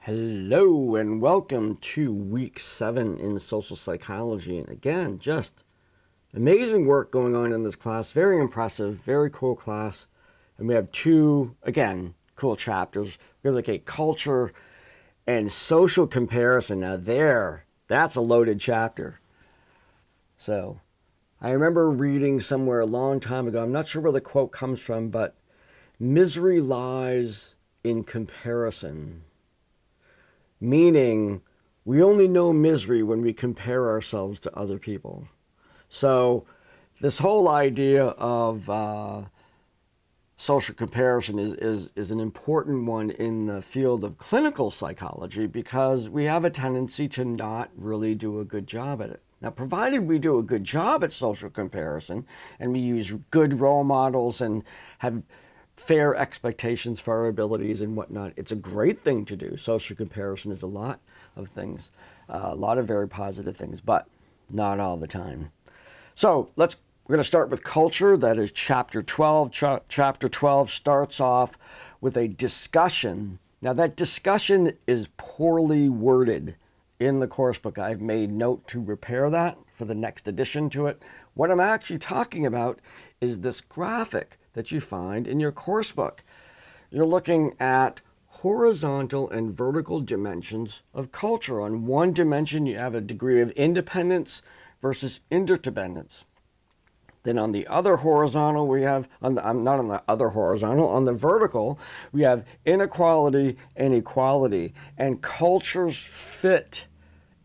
Hello and welcome to week 7 in social psychology. And again, just amazing work going on in this class. Very impressive, very cool class. And we have two, again, cool chapters. We're going to look at culture and social comparison. Now that's a loaded chapter. So I remember reading somewhere a long time ago, I'm not sure where the quote comes from, but misery lies in comparison. Meaning, we only know misery when we compare ourselves to other people. So this whole idea of social comparison is an important one in the field of clinical psychology because we have a tendency to not really do a good job at it. Now, provided we do a good job at social comparison and we use good role models and have fair expectations for our abilities and whatnot, it's a great thing to do. Social comparison is a lot of things, a lot of very positive things, but not all the time. So we're going to start with culture. That is chapter 12. Chapter 12 starts off with a discussion. Now that discussion is poorly worded in the course book. I've made note to repair that for the next addition to it. What I'm actually talking about is this graphic that you find in your course book. You're looking at horizontal and vertical dimensions of culture. On one dimension, you have a degree of independence versus interdependence. Then on the other horizontal, we have, on the vertical, we have inequality and equality. And cultures fit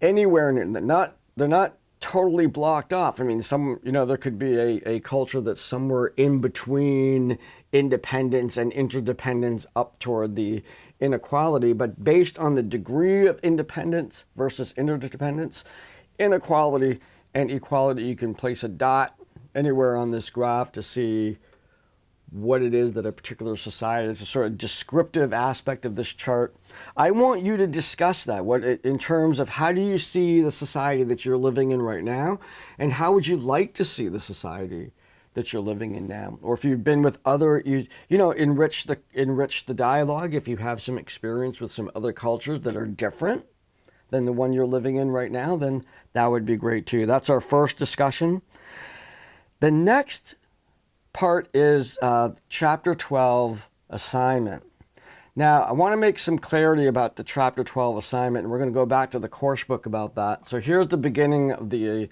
anywhere, they're not totally blocked off. I mean, there could be a culture that's somewhere in between independence and interdependence up toward the inequality, but based on the degree of independence versus interdependence, inequality and equality, you can place a dot anywhere on this graph to see what it is that a particular society is, a sort of descriptive aspect of this chart. I want you to discuss that, in terms of how do you see the society that you're living in right now, and how would you like to see the society that you're living in now? Or if you've been with enrich the dialogue. If you have some experience with some other cultures that are different than the one you're living in right now, then that would be great too. That's our first discussion. The next part is chapter 12 assignment. Now, I want to make some clarity about the chapter 12 assignment, and we're going to go back to the course book about that. So here's the beginning of the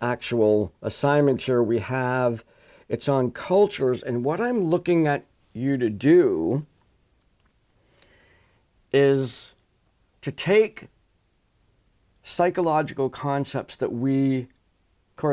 actual assignment here. It's on cultures, and what I'm looking at you to do is to take psychological concepts that we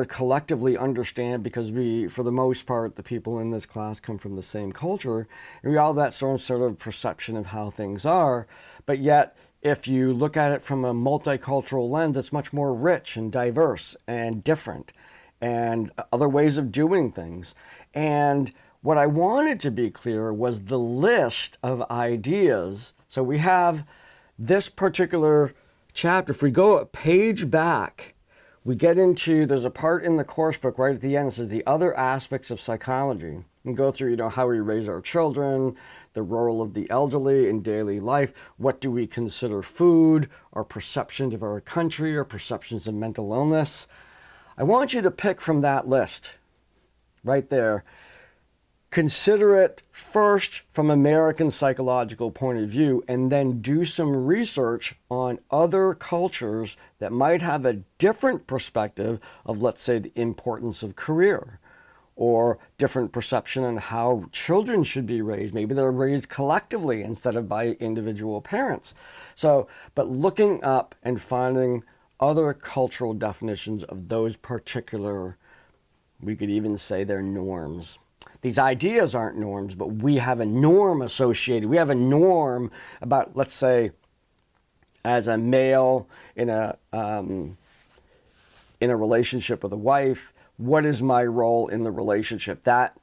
collectively understand, because we, for the most part, the people in this class come from the same culture, and we all have that sort of perception of how things are. But yet, if you look at it from a multicultural lens, it's much more rich and diverse and different, and other ways of doing things. And what I wanted to be clear was the list of ideas. So we have this particular chapter. If we go a page back, we get into, there's a part in the course book right at the end that says the other aspects of psychology. And go through, how we raise our children, the role of the elderly in daily life, what do we consider food, our perceptions of our country, our perceptions of mental illness. I want you to pick from that list right there. Consider it first from American psychological point of view, and then do some research on other cultures that might have a different perspective of, let's say, the importance of career, or different perception on how children should be raised. Maybe they're raised collectively instead of by individual parents. But looking up and finding other cultural definitions of those particular, we could even say they're norms. These ideas aren't norms, but we have a norm associated. We have a norm about, let's say, as a male in a relationship with a wife, what is my role in the relationship? That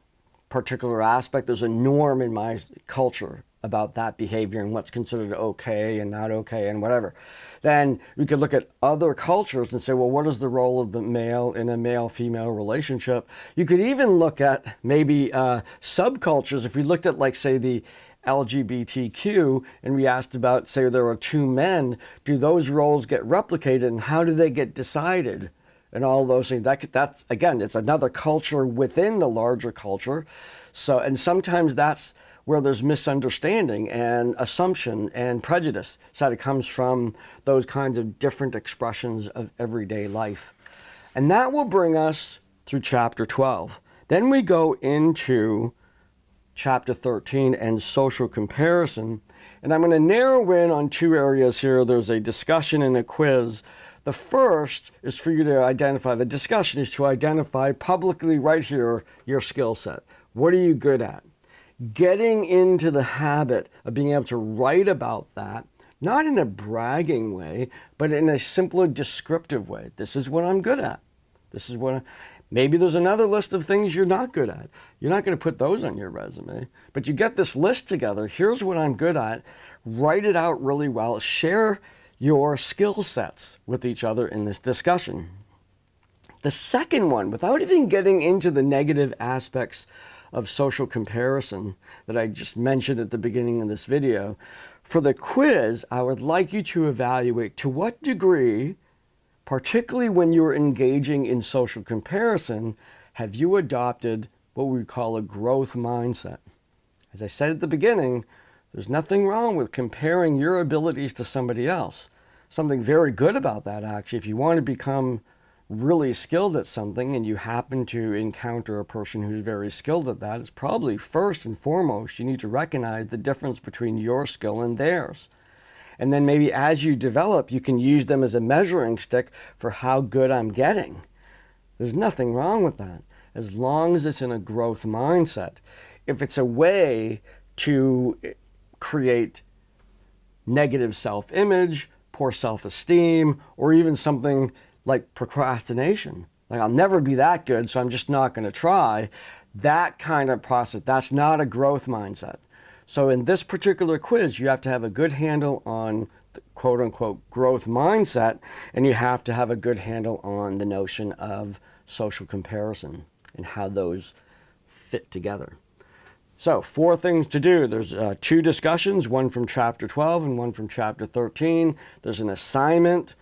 particular aspect, there's a norm in my culture about that behavior and what's considered okay and not okay and whatever. Then we could look at other cultures and say, well, what is the role of the male in a male-female relationship? You could even look at maybe subcultures. If we looked at, like, say, the LGBTQ, and we asked about, say there are two men, do those roles get replicated and how do they get decided? And all those things. That's again, it's another culture within the larger culture. So, and sometimes that's where there's misunderstanding and assumption and prejudice. So it comes from those kinds of different expressions of everyday life. And that will bring us through chapter 12. Then we go into chapter 13 and social comparison. And I'm going to narrow in on two areas here. There's a discussion and a quiz. The first is for you to identify, the discussion is to identify publicly right here your skill set. What are you good at? Getting into the habit of being able to write about that, not in a bragging way, but in a simpler descriptive way. This is what I'm good at. This is what maybe there's another list of things you're not good at. You're not going to put those on your resume, but you get this list together. Here's what I'm good at. Write it out really well. Share your skill sets with each other in this discussion. The second one, without even getting into the negative aspects of social comparison that I just mentioned at the beginning of this video, for the quiz, I would like you to evaluate to what degree, particularly when you're engaging in social comparison, have you adopted what we call a growth mindset. As I said at the beginning, there's nothing wrong with comparing your abilities to somebody else. Something very good about that, actually, if you want to become really skilled at something and you happen to encounter a person who's very skilled at that, it's probably first and foremost, you need to recognize the difference between your skill and theirs. And then maybe as you develop, you can use them as a measuring stick for how good I'm getting. There's nothing wrong with that, as long as it's in a growth mindset. If it's a way to create negative self-image, poor self-esteem, or even something like procrastination, like I'll never be that good, so I'm just not going to try, that kind of process, that's not a growth mindset. So in this particular quiz, you have to have a good handle on the quote-unquote growth mindset, and you have to have a good handle on the notion of social comparison and how those fit together. So 4 things to do. There's 2 discussions, one from chapter 12 and one from chapter 13. There's an assignment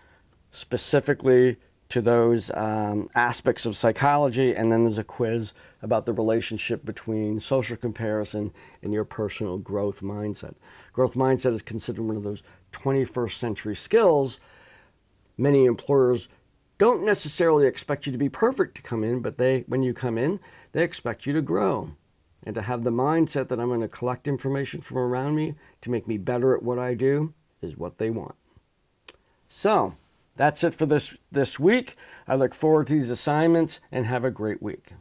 specifically to those aspects of psychology, and then there's a quiz about the relationship between social comparison and your personal growth mindset. Growth mindset is considered one of those 21st century skills. Many employers don't necessarily expect you to be perfect to come in, but when you come in, they expect you to grow and to have the mindset that I'm going to collect information from around me to make me better at what I do is what they want. So that's it for this week. I look forward to these assignments and have a great week.